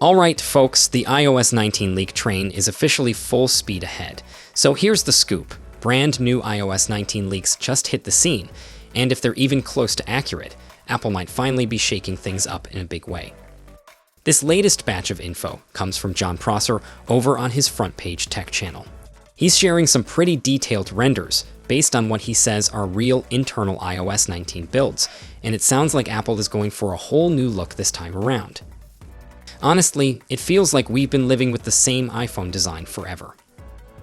Alright folks, the iOS 19 leak train is officially full speed ahead. So here's the scoop. Brand new iOS 19 leaks just hit the scene, and if they're even close to accurate, Apple might finally be shaking things up in a big way. This latest batch of info comes from Jon Prosser over on his front page tech channel. He's sharing some pretty detailed renders based on what he says are real internal iOS 19 builds, and it sounds like Apple is going for a whole new look this time around. Honestly, it feels like we've been living with the same iPhone design forever.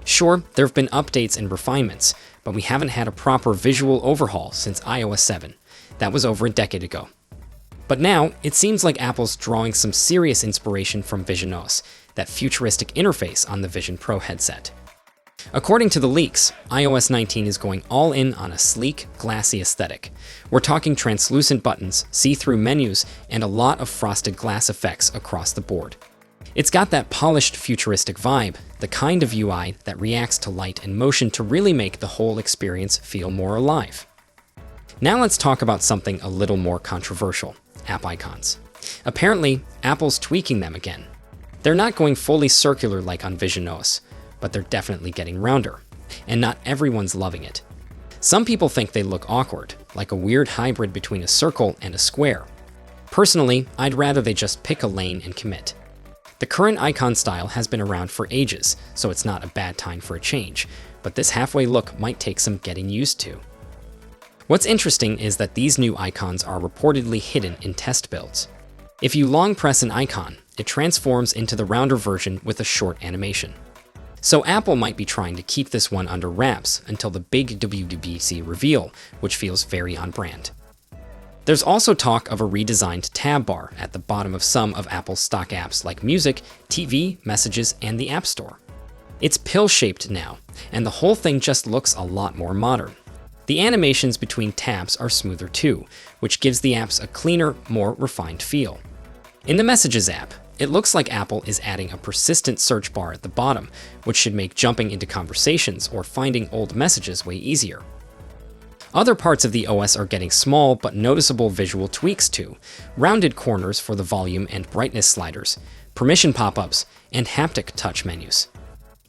Sure, there have been updates and refinements, but we haven't had a proper visual overhaul since iOS 7. That was over a decade ago. But now, it seems like Apple's drawing some serious inspiration from Vision OS, that futuristic interface on the Vision Pro headset. According to the leaks, iOS 19 is going all in on a sleek, glassy aesthetic. We're talking translucent buttons, see-through menus, and a lot of frosted glass effects across the board. It's got that polished, futuristic vibe, the kind of UI that reacts to light and motion to really make the whole experience feel more alive. Now let's talk about something a little more controversial: app icons. Apparently, Apple's tweaking them again. They're not going fully circular like on Vision OS, but they're definitely getting rounder, and not everyone's loving it. Some people think they look awkward, like a weird hybrid between a circle and a square. Personally, I'd rather they just pick a lane and commit. The current icon style has been around for ages, so it's not a bad time for a change, but this halfway look might take some getting used to. What's interesting is that these new icons are reportedly hidden in test builds. If you long press an icon, it transforms into the rounder version with a short animation. So Apple might be trying to keep this one under wraps until the big WWDC reveal, which feels very on brand. There's also talk of a redesigned tab bar at the bottom of some of Apple's stock apps like Music, TV, Messages, and the App Store. It's pill-shaped now, and the whole thing just looks a lot more modern. The animations between tabs are smoother too, which gives the apps a cleaner, more refined feel. In the Messages app, it looks like Apple is adding a persistent search bar at the bottom, which should make jumping into conversations or finding old messages way easier. Other parts of the OS are getting small but noticeable visual tweaks too: rounded corners for the volume and brightness sliders, permission pop-ups, and haptic touch menus.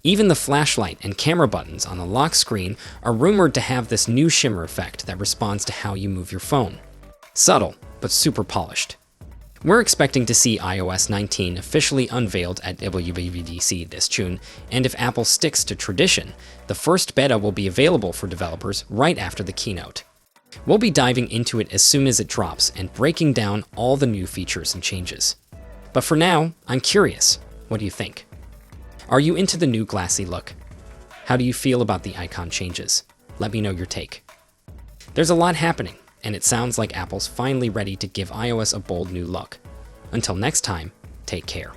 Even the flashlight and camera buttons on the lock screen are rumored to have this new shimmer effect that responds to how you move your phone. Subtle, but super polished. We're expecting to see iOS 19 officially unveiled at WWDC this June, and if Apple sticks to tradition, the first beta will be available for developers right after the keynote. We'll be diving into it as soon as it drops and breaking down all the new features and changes. But for now, I'm curious. What do you think? Are you into the new glassy look? How do you feel about the icon changes? Let me know your take. There's a lot happening, and it sounds like Apple's finally ready to give iOS a bold new look. Until next time, take care.